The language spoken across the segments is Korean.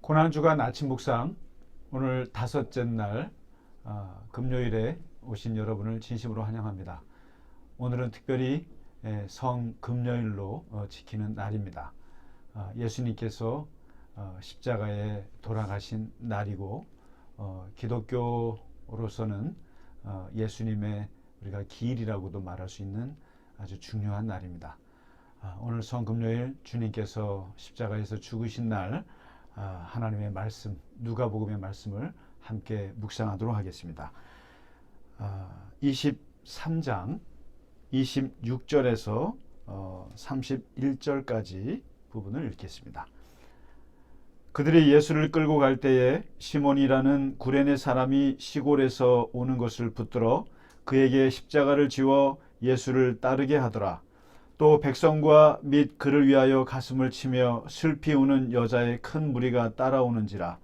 고난주간 아침 묵상 오늘 다섯째 날 금요일에 오신 여러분을 진심으로 환영합니다. 오늘은 특별히 성금요일로 지키는 날입니다. 예수님께서 십자가에 돌아가신 날이고 기독교로서는 예수님의 우리가 기일이라고도 말할 수 있는 아주 중요한 날입니다. 오늘 성금요일 주님께서 십자가에서 죽으신 날 하나님의 말씀, 누가복음의 말씀을 함께 묵상하도록 하겠습니다. 23장 26절에서 31절까지 부분을 읽겠습니다. 그들이 예수를 끌고 갈 때에 시몬이라는 구레네 사람이 시골에서 오는 것을 붙들어 그에게 십자가를 지워 예수를 따르게 하더라. 또 백성과 및 그를 위하여 가슴을 치며 슬피 우는 여자의 큰 무리가 따라오는지라.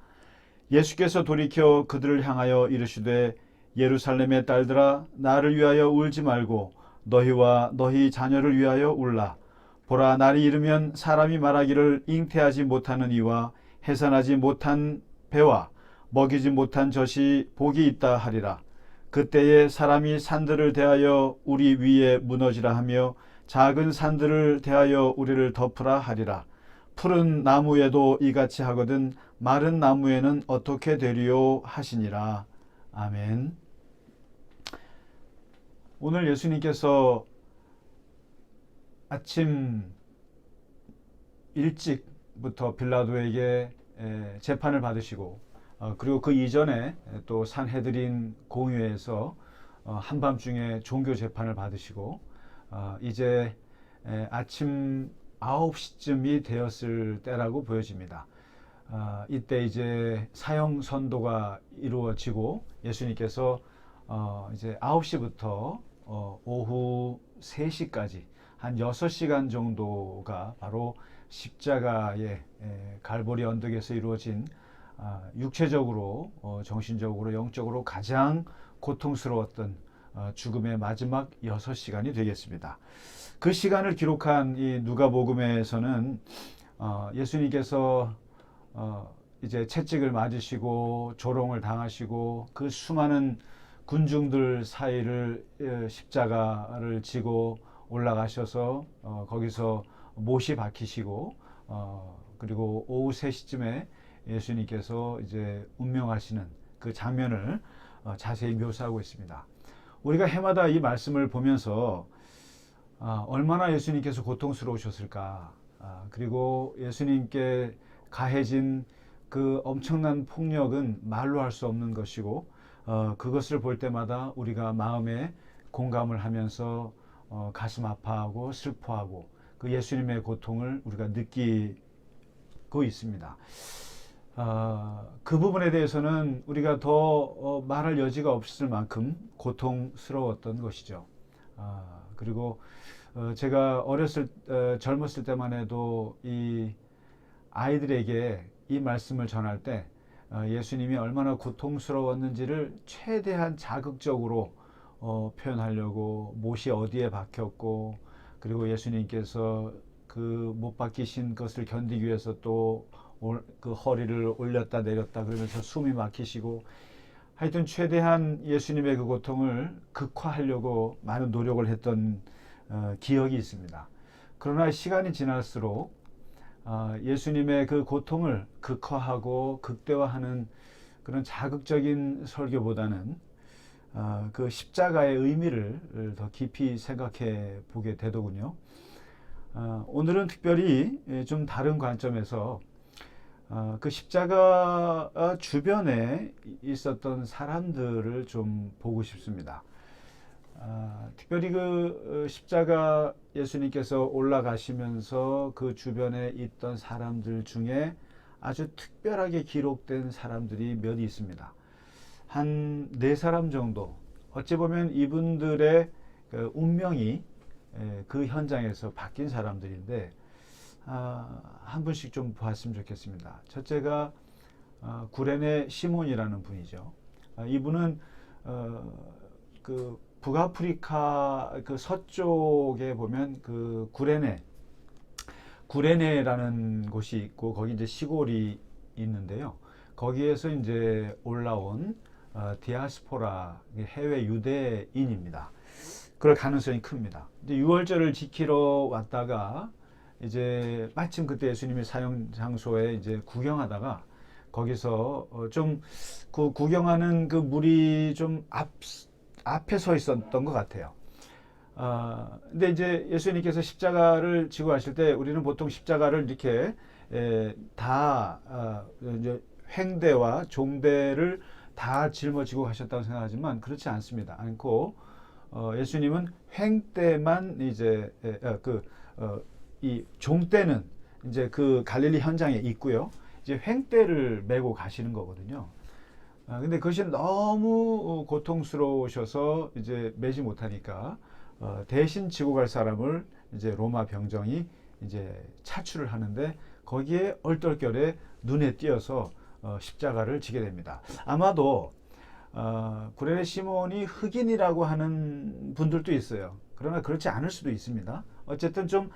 예수께서 돌이켜 그들을 향하여 이르시되 예루살렘의 딸들아, 나를 위하여 울지 말고 너희와 너희 자녀를 위하여 울라. 보라, 날이 이르면 사람이 말하기를 잉태하지 못하는 이와 해산하지 못한 배와 먹이지 못한 젖이 복이 있다 하리라. 그때에 사람이 산들을 대하여 우리 위에 무너지라 하며 작은 산들을 대하여 우리를 덮으라 하리라. 푸른 나무에도 이같이 하거든 마른 나무에는 어떻게 되리요 하시니라. 아멘. 오늘 예수님께서 아침 일찍부터 빌라도에게 재판을 받으시고 그리고 그 이전에 또 산헤드린 공회에서 한밤중에 종교 재판을 받으시고 이제 아침 9시쯤이 되었을 때라고 보여집니다. 이때 이제 사형 선도가 이루어지고 예수님께서 이제 9시부터 오후 3시까지 한 6시간 정도가 바로 십자가의 갈보리 언덕에서 이루어진 육체적으로 정신적으로 영적으로 가장 고통스러웠던 죽음의 마지막 6시간이 되겠습니다. 그 시간을 기록한 이 누가복음에서는 예수님께서 이제 채찍을 맞으시고 조롱을 당하시고 그 수많은 군중들 사이를 십자가를 지고 올라가셔서 거기서 못이 박히시고 그리고 오후 3시쯤에 예수님께서 이제 운명하시는 그 장면을 자세히 묘사하고 있습니다. 우리가 해마다 이 말씀을 보면서 얼마나 예수님께서 고통스러우셨을까, 그리고 예수님께 가해진 그 엄청난 폭력은 말로 할 수 없는 것이고 그것을 볼 때마다 우리가 마음에 공감을 하면서 가슴 아파하고 슬퍼하고 그 예수님의 고통을 우리가 느끼고 있습니다. 그 부분에 대해서는 우리가 더 말할 여지가 없을 만큼 고통스러웠던 것이죠. 그리고 제가 젊었을 때만 해도 이 아이들에게 이 말씀을 전할 때 예수님이 얼마나 고통스러웠는지를 최대한 자극적으로 표현하려고 못이 어디에 박혔고 그리고 예수님께서 그 못 박히신 것을 견디기 위해서 또 그 허리를 올렸다 내렸다 그러면서 숨이 막히시고 하여튼 최대한 예수님의 그 고통을 극화하려고 많은 노력을 했던 기억이 있습니다. 그러나 시간이 지날수록 예수님의 그 고통을 극화하고 극대화하는 그런 자극적인 설교보다는 그 십자가의 의미를 더 깊이 생각해 보게 되더군요. 오늘은 특별히 좀 다른 관점에서 그 십자가 주변에 있었던 사람들을 좀 보고 싶습니다. 특별히 그 십자가 예수님께서 올라가시면서 그 주변에 있던 사람들 중에 아주 특별하게 기록된 사람들이 몇 있습니다. 한 4사람 정도, 어찌 보면 이분들의 그 운명이 그 현장에서 바뀐 사람들인데 한 분씩 좀 보았으면 좋겠습니다. 첫째가 구레네 시몬이라는 분이죠. 이분은 그 북아프리카 그 서쪽에 보면 그 구레네라는 곳이 있고 거기 이제 시골이 있는데요. 거기에서 이제 올라온 디아스포라 해외 유대인입니다. 그럴 가능성이 큽니다. 이제 유월절을 지키러 왔다가 이제 마침 그때 예수님이 사용 장소에 이제 구경하다가 거기서 좀 그 구경하는 그 물이 좀 앞에 서 있었던 것 같아요. 근데 이제 예수님께서 십자가를 지고 하실 때 우리는 보통 십자가를 이렇게 이제 횡대와 종대를 다 짊어지고 가셨다고 생각하지만 그렇지 않습니다. 않고 예수님은 횡대만 이제 이 종대는 이제 그 갈릴리 현장에 있고요. 이제 횡대를 메고 가시는 거거든요. 근데 그것이 너무 고통스러우셔서 이제 매지 못하니까 대신 지고 갈 사람을 이제 로마 병정이 이제 차출을 하는데 거기에 얼떨결에 눈에 띄어서 십자가를 지게 됩니다. 아마도 구레네 시몬이 흑인이라고 하는 분들도 있어요. 그러나 그렇지 않을 수도 있습니다. 어쨌든 좀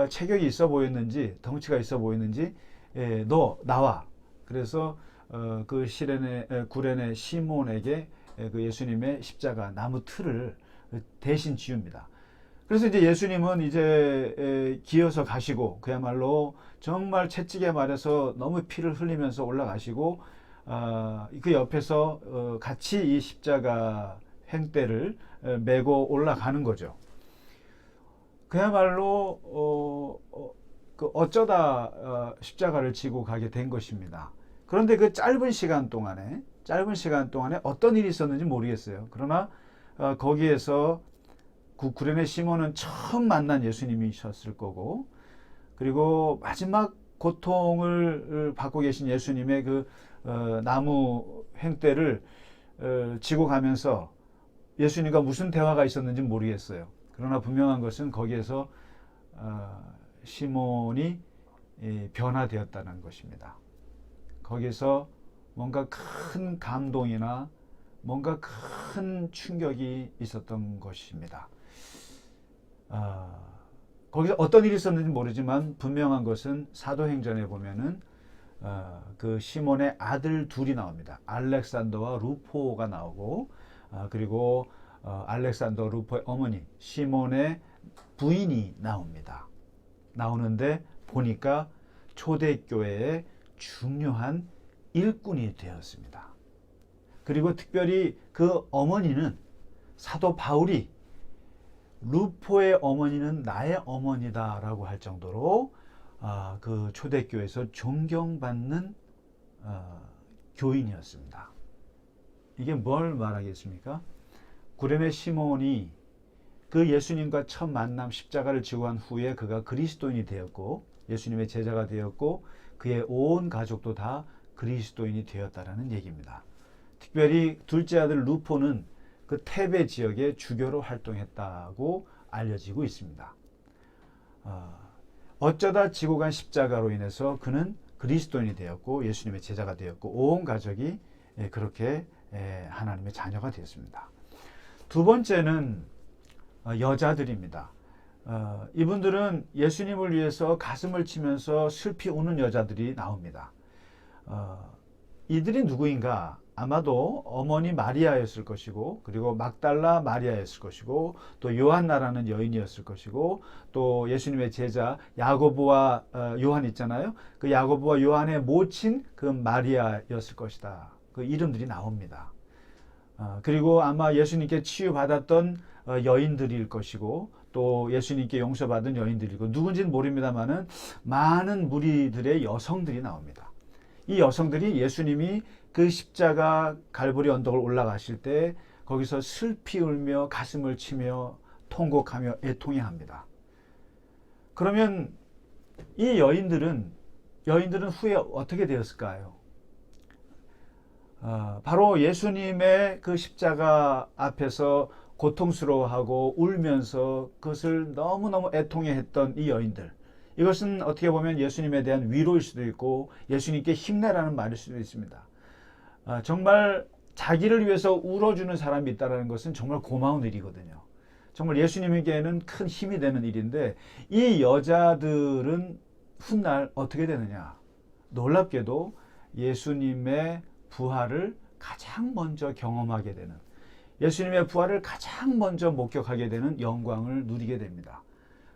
체격이 있어 보였는지 덩치가 있어 보였는지 너 나와. 그래서 그 구레네 시몬에게 그 예수님의 십자가 나무 틀을 대신 지웁니다. 그래서 이제 예수님은 이제 기어서 가시고 그야말로 정말 채찍에 말해서 너무 피를 흘리면서 올라가시고 그 옆에서 같이 이 십자가 횡대를 메고 올라가는 거죠. 그야말로 어쩌다 십자가를 지고 가게 된 것입니다. 그런데 그 짧은 시간 동안에 어떤 일이 있었는지 모르겠어요. 그러나 거기에서 구레네 시몬은 처음 만난 예수님이셨을 거고, 그리고 마지막 고통을 받고 계신 예수님의 그 나무 횡대를 지고 가면서 예수님과 무슨 대화가 있었는지 모르겠어요. 그러나 분명한 것은 거기에서 시몬이 변화되었다는 것입니다. 거기서 뭔가 큰 감동이나 뭔가 큰 충격이 있었던 것입니다. 거기서 어떤 일이 있었는지 모르지만 분명한 것은 사도행전에 보면은 그 시몬의 아들 둘이 나옵니다. 알렉산더와 루포가 나오고 그리고 알렉산더 루포의 어머니 시몬의 부인이 나옵니다. 나오는데 보니까 초대교회의 중요한 일꾼이 되었습니다. 그리고 특별히 그 어머니는 사도 바울이 루포의 어머니는 나의 어머니다라고 할 정도로 그 초대교회에서 존경받는 교인이었습니다. 이게 뭘 말하겠습니까? 구레네 시몬이 그 예수님과 첫 만남 십자가를 지고 간 후에 그가 그리스도인이 되었고 예수님의 제자가 되었고 그의 온 가족도 다 그리스도인이 되었다라는 얘기입니다. 특별히 둘째 아들 루포는 그 테베 지역의 주교로 활동했다고 알려지고 있습니다. 어쩌다 지고 간 십자가로 인해서 그는 그리스도인이 되었고 예수님의 제자가 되었고 온 가족이 그렇게 하나님의 자녀가 되었습니다. 두 번째는 여자들입니다. 이분들은 예수님을 위해서 가슴을 치면서 슬피 우는 여자들이 나옵니다. 이들이 누구인가? 아마도 어머니 마리아였을 것이고 그리고 막달라 마리아였을 것이고 또 요한나라는 여인이었을 것이고 또 예수님의 제자 야고보와 요한 있잖아요. 그 야고보와 요한의 모친 그 마리아였을 것이다. 그 이름들이 나옵니다. 그리고 아마 예수님께 치유받았던 여인들일 것이고 또 예수님께 용서받은 여인들이고 누군지는 모릅니다만은 많은 무리들의 여성들이 나옵니다. 이 여성들이 예수님이 그 십자가 갈보리 언덕을 올라가실 때 거기서 슬피 울며 가슴을 치며 통곡하며 애통해 합니다. 그러면 이 여인들은 후에 어떻게 되었을까요? 바로 예수님의 그 십자가 앞에서 고통스러워하고 울면서 그것을 너무너무 애통해 했던 이 여인들, 이것은 어떻게 보면 예수님에 대한 위로일 수도 있고 예수님께 힘내라는 말일 수도 있습니다. 정말 자기를 위해서 울어주는 사람이 있다는 것은 정말 고마운 일이거든요. 정말 예수님에게는 큰 힘이 되는 일인데 이 여자들은 훗날 어떻게 되느냐? 놀랍게도 예수님의 부활을 가장 먼저 경험하게 되는, 예수님의 부활을 가장 먼저 목격하게 되는 영광을 누리게 됩니다.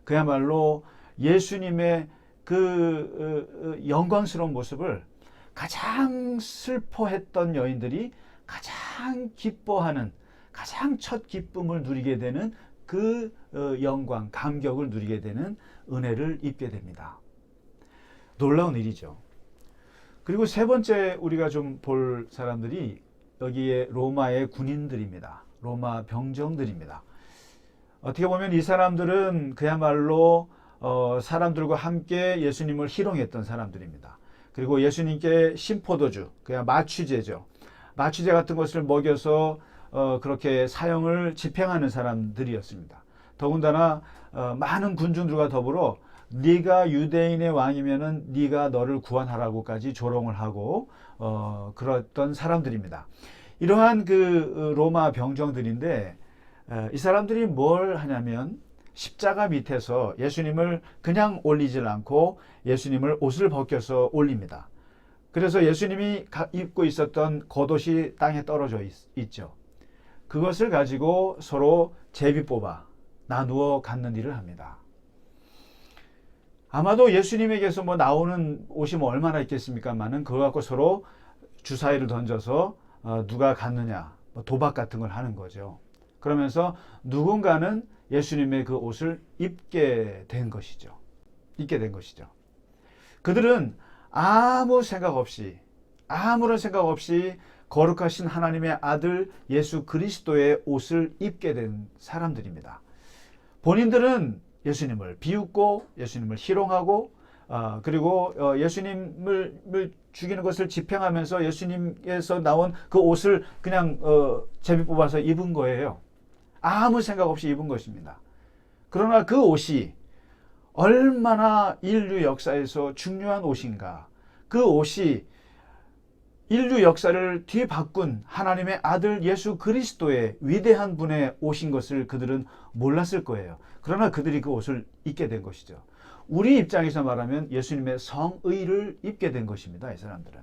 그야말로 예수님의 그 영광스러운 모습을 가장 슬퍼했던 여인들이 가장 기뻐하는, 가장 첫 기쁨을 누리게 되는 그 영광, 감격을 누리게 되는 은혜를 입게 됩니다. 놀라운 일이죠. 그리고 세 번째 우리가 좀 볼 사람들이 여기에 로마의 군인들입니다. 로마 병정들입니다. 어떻게 보면 이 사람들은 그야말로 사람들과 함께 예수님을 희롱했던 사람들입니다. 그리고 예수님께 신포도주, 그냥 마취제죠. 마취제 같은 것을 먹여서 그렇게 사형을 집행하는 사람들이었습니다. 더군다나 많은 군중들과 더불어 네가 유대인의 왕이면은 네가 너를 구원하라고까지 조롱을 하고 그랬던 사람들입니다. 이러한 그 로마 병정들인데 이 사람들이 뭘 하냐면 십자가 밑에서 예수님을 그냥 올리질 않고 예수님을 옷을 벗겨서 올립니다. 그래서 예수님이 입고 있었던 겉옷이 땅에 떨어져 있죠. 그것을 가지고 서로 제비 뽑아 나누어 갖는 일을 합니다. 아마도 예수님에게서 뭐 나오는 옷이 뭐 얼마나 있겠습니까만은 그거 갖고 서로 주사위를 던져서 누가 갖느냐, 도박 같은 걸 하는 거죠. 그러면서 누군가는 예수님의 그 옷을 입게 된 것이죠. 그들은 아무 생각 없이, 아무런 생각 없이 거룩하신 하나님의 아들 예수 그리스도의 옷을 입게 된 사람들입니다. 본인들은 예수님을 비웃고 예수님을 희롱하고 그리고 예수님을 죽이는 것을 집행하면서 예수님에서 나온 그 옷을 그냥 제비 뽑아서 입은 거예요. 아무 생각 없이 입은 것입니다. 그러나 그 옷이 얼마나 인류 역사에서 중요한 옷인가, 그 옷이 인류 역사를 뒤바꾼 하나님의 아들 예수 그리스도의 위대한 분의 옷인 것을 그들은 몰랐을 거예요. 그러나 그들이 그 옷을 입게 된 것이죠. 우리 입장에서 말하면 예수님의 성의를 입게 된 것입니다. 이 사람들은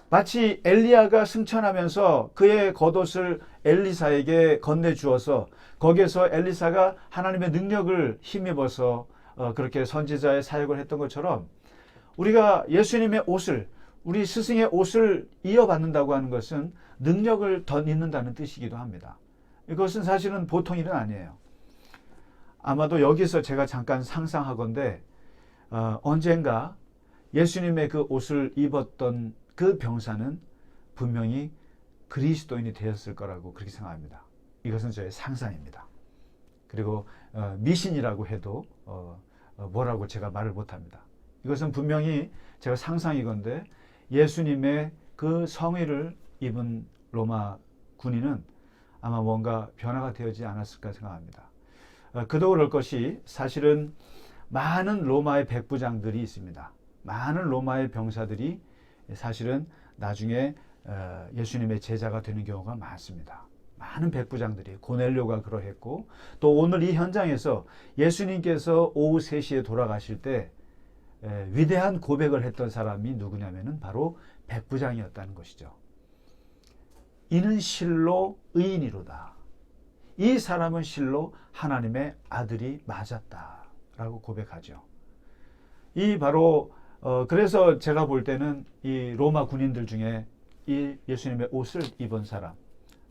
마치 엘리야가 승천하면서 그의 겉옷을 엘리사에게 건네주어서 거기에서 엘리사가 하나님의 능력을 힘입어서 그렇게 선지자의 사역을 했던 것처럼 우리가 예수님의 옷을, 우리 스승의 옷을 이어받는다고 하는 것은 능력을 더 입는다는 뜻이기도 합니다. 이것은 사실은 보통 일은 아니에요. 아마도 여기서 제가 잠깐 상상하건대 언젠가 예수님의 그 옷을 입었던 그 병사는 분명히 그리스도인이 되었을 거라고 그렇게 생각합니다. 이것은 저의 상상입니다. 그리고 미신이라고 해도 뭐라고 제가 말을 못합니다. 이것은 분명히 제가 상상이건데 예수님의 그 성의를 입은 로마 군인은 아마 뭔가 변화가 되어지지 않았을까 생각합니다. 그도 그럴 것이 사실은 많은 로마의 백부장들이 있습니다. 많은 로마의 병사들이 사실은 나중에 예수님의 제자가 되는 경우가 많습니다. 많은 백부장들이, 고넬료가 그러했고, 또 오늘 이 현장에서 예수님께서 오후 3시에 돌아가실 때 위대한 고백을 했던 사람이 누구냐면은 바로 백부장이었다는 것이죠. 이는 실로 의인이로다. 이 사람은 실로 하나님의 아들이 맞았다라고 고백하죠. 이 바로 그래서 제가 볼 때는 이 로마 군인들 중에 이 예수님의 옷을 입은 사람,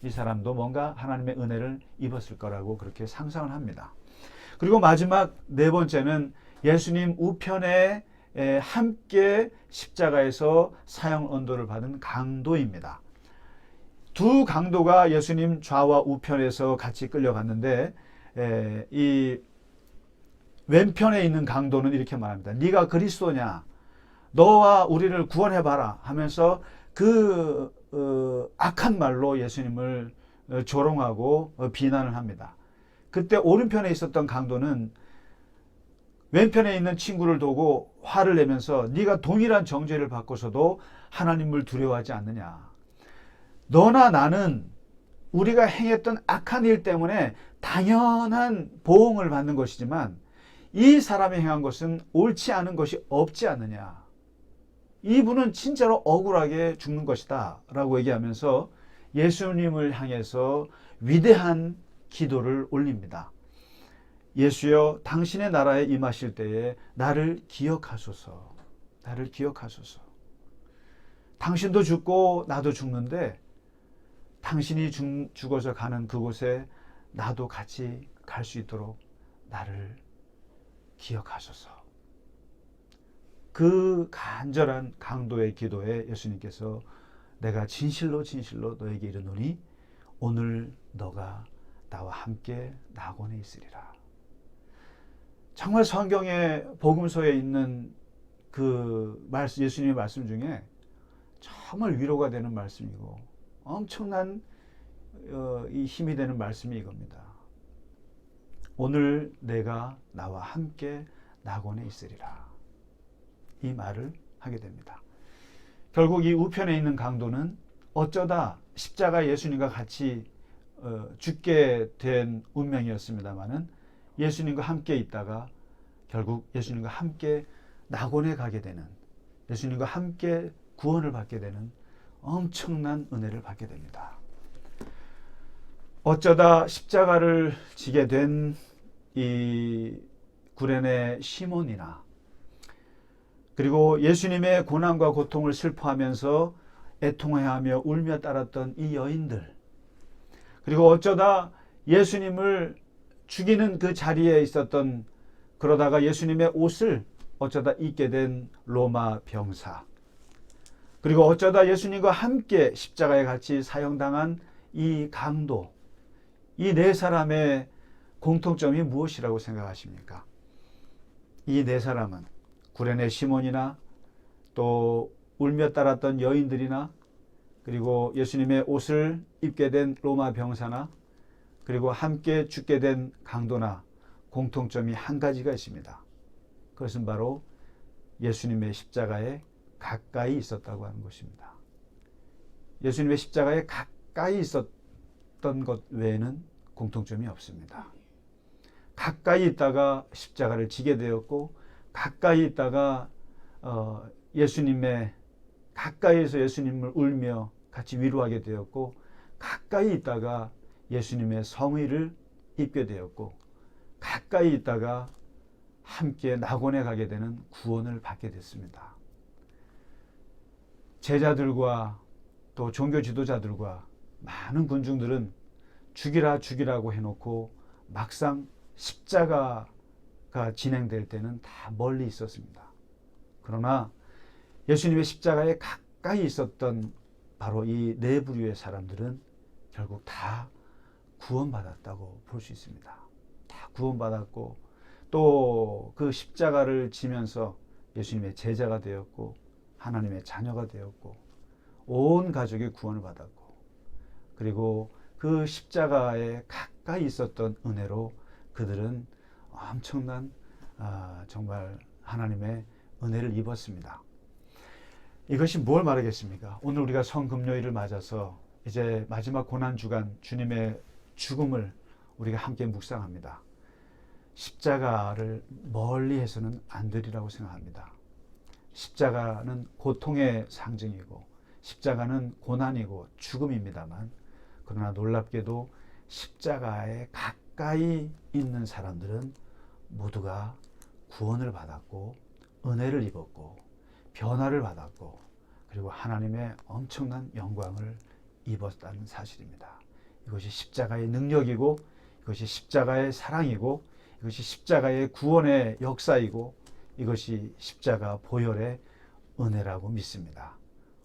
이 사람도 뭔가 하나님의 은혜를 입었을 거라고 그렇게 상상을 합니다. 그리고 마지막 네 번째는 예수님 우편에 함께 십자가에서 사형 언도를 받은 강도입니다. 두 강도가 예수님 좌와 우편에서 같이 끌려갔는데 이 왼편에 있는 강도는 이렇게 말합니다. 네가 그리스도냐? 너와 우리를 구원해봐라 하면서 그 악한 말로 예수님을 조롱하고 비난을 합니다. 그때 오른편에 있었던 강도는 왼편에 있는 친구를 두고 화를 내면서 네가 동일한 정죄를 받고서도 하나님을 두려워하지 않느냐? 너나 나는 우리가 행했던 악한 일 때문에 당연한 보응을 받는 것이지만 이 사람이 행한 것은 옳지 않은 것이 없지 않느냐? 이분은 진짜로 억울하게 죽는 것이다 라고 얘기하면서 예수님을 향해서 위대한 기도를 올립니다. 예수여, 당신의 나라에 임하실 때에 나를 기억하소서. 나를 기억하소서. 당신도 죽고 나도 죽는데 당신이 죽어서 가는 그곳에 나도 같이 갈 수 있도록 나를 기억하소서. 그 간절한 강도의 기도에 예수님께서 내가 진실로 진실로 너에게 이르노니 오늘 너가 나와 함께 낙원에 있으리라. 정말 성경의 복음서에 있는 그 말씀, 예수님의 말씀 중에 정말 위로가 되는 말씀이고 엄청난 이 힘이 되는 말씀이 이겁니다. 오늘 내가 나와 함께 낙원에 있으리라. 이 말을 하게 됩니다. 결국 이 우편에 있는 강도는 어쩌다 십자가 예수님과 같이 죽게 된 운명이었습니다마는 예수님과 함께 있다가 결국 예수님과 함께 낙원에 가게 되는, 예수님과 함께 구원을 받게 되는 엄청난 은혜를 받게 됩니다. 어쩌다 십자가를 지게 된 이 구레네 시몬이나 그리고 예수님의 고난과 고통을 슬퍼하면서 애통해하며 울며 따랐던 이 여인들, 그리고 어쩌다 예수님을 죽이는 그 자리에 있었던, 그러다가 예수님의 옷을 어쩌다 입게 된 로마 병사, 그리고 어쩌다 예수님과 함께 십자가에 같이 사형당한 이 강도, 이 네 사람의 공통점이 무엇이라고 생각하십니까? 이 네 사람은 구레네 시몬이나 또 울며 따랐던 여인들이나 그리고 예수님의 옷을 입게 된 로마 병사나 그리고 함께 죽게 된 강도나 공통점이 한 가지가 있습니다. 그것은 바로 예수님의 십자가에 가까이 있었다고 하는 것입니다. 예수님의 십자가에 가까이 있었던 것 외에는 공통점이 없습니다. 가까이 있다가 십자가를 지게 되었고, 가까이 있다가 예수님의 가까이에서 예수님을 울며 같이 위로하게 되었고, 가까이 있다가 예수님의 성의를 입게 되었고, 가까이 있다가 함께 낙원에 가게 되는 구원을 받게 됐습니다. 제자들과 또 종교 지도자들과 많은 군중들은 죽이라 죽이라고 해놓고 막상 십자가가 진행될 때는 다 멀리 있었습니다. 그러나 예수님의 십자가에 가까이 있었던 바로 이 네 부류의 사람들은 결국 다 구원받았다고 볼 수 있습니다. 다 구원받았고 또 그 십자가를 지면서 예수님의 제자가 되었고 하나님의 자녀가 되었고 온 가족이 구원을 받았고, 그리고 그 십자가에 가까이 있었던 은혜로 그들은 엄청난 정말 하나님의 은혜를 입었습니다. 이것이 뭘 말하겠습니까? 오늘 우리가 성금요일을 맞아서 이제 마지막 고난주간 주님의 죽음을 우리가 함께 묵상합니다. 십자가를 멀리해서는 안 되리라고 생각합니다. 십자가는 고통의 상징이고 십자가는 고난이고 죽음입니다만, 그러나 놀랍게도 십자가에 가까이 있는 사람들은 모두가 구원을 받았고 은혜를 입었고 변화를 받았고 그리고 하나님의 엄청난 영광을 입었다는 사실입니다. 이것이 십자가의 능력이고 이것이 십자가의 사랑이고 이것이 십자가의 구원의 역사이고 이것이 십자가 보혈의 은혜라고 믿습니다.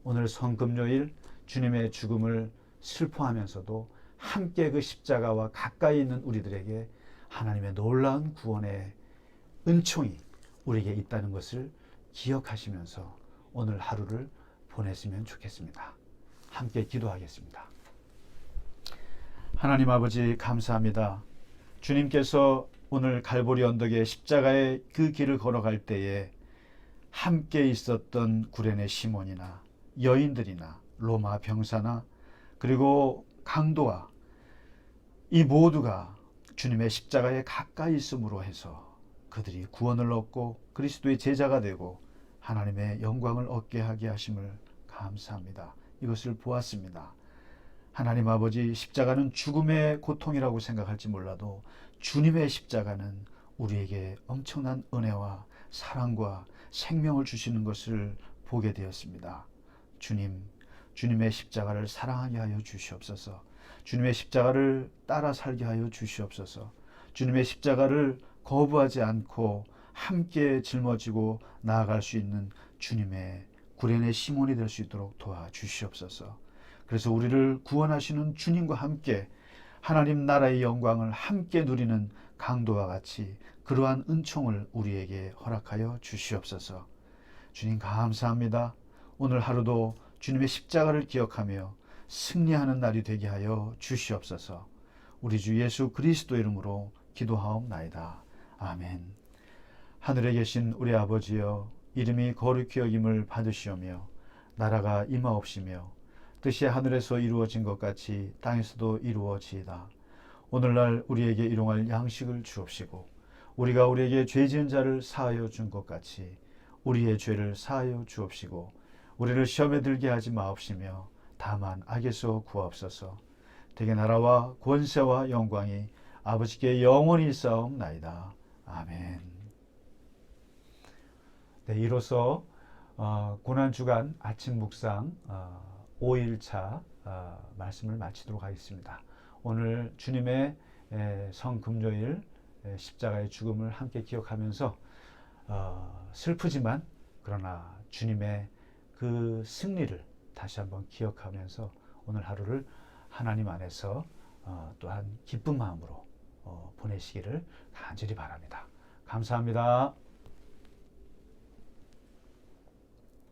오늘 성금요일 주님의 죽음을 슬퍼하면서도 함께 그 십자가와 가까이 있는 우리들에게 하나님의 놀라운 구원의 은총이 우리에게 있다는 것을 기억하시면서 오늘 하루를 보냈으면 좋겠습니다. 함께 기도하겠습니다. 하나님 아버지 감사합니다. 주님께서 오늘 갈보리 언덕의 십자가의 그 길을 걸어갈 때에 함께 있었던 구레네 시몬이나 여인들이나 로마 병사나 그리고 강도와 이 모두가 주님의 십자가에 가까이 있음으로 해서 그들이 구원을 얻고 그리스도의 제자가 되고 하나님의 영광을 얻게 하게 하심을 감사합니다. 이것을 보았습니다. 하나님 아버지, 십자가는 죽음의 고통이라고 생각할지 몰라도 주님의 십자가는 우리에게 엄청난 은혜와 사랑과 생명을 주시는 것을 보게 되었습니다. 주님, 주님의 십자가를 사랑하게 하여 주시옵소서. 주님의 십자가를 따라 살게 하여 주시옵소서. 주님의 십자가를 거부하지 않고 함께 짊어지고 나아갈 수 있는 주님의 구레네 시몬이 될 수 있도록 도와주시옵소서. 그래서 우리를 구원하시는 주님과 함께 하나님 나라의 영광을 함께 누리는 강도와 같이 그러한 은총을 우리에게 허락하여 주시옵소서. 주님 감사합니다. 오늘 하루도 주님의 십자가를 기억하며 승리하는 날이 되게 하여 주시옵소서. 우리 주 예수 그리스도 이름으로 기도하옵나이다. 아멘. 하늘에 계신 우리 아버지여, 이름이 거룩히 여김을 받으시오며 나라가 임하옵시며 뜻이 하늘에서 이루어진 것 같이 땅에서도 이루어지이다. 오늘날 우리에게 일용할 양식을 주옵시고 우리가 우리에게 죄 지은 자를 사하여 준 것 같이 우리의 죄를 사하여 주옵시고 우리를 시험에 들게 하지 마옵시며 다만 악에서 구하옵소서. 대개 나라와 권세와 영광이 아버지께 영원히 있사옵나이다. 아멘. 네, 이로써 고난주간 아침 묵상 5일차 말씀을 마치도록 하겠습니다. 오늘 주님의 성금요일 십자가의 죽음을 함께 기억하면서 슬프지만 그러나 주님의 그 승리를 다시 한번 기억하면서 오늘 하루를 하나님 안에서 또한 기쁜 마음으로 보내시기를 간절히 바랍니다. 감사합니다.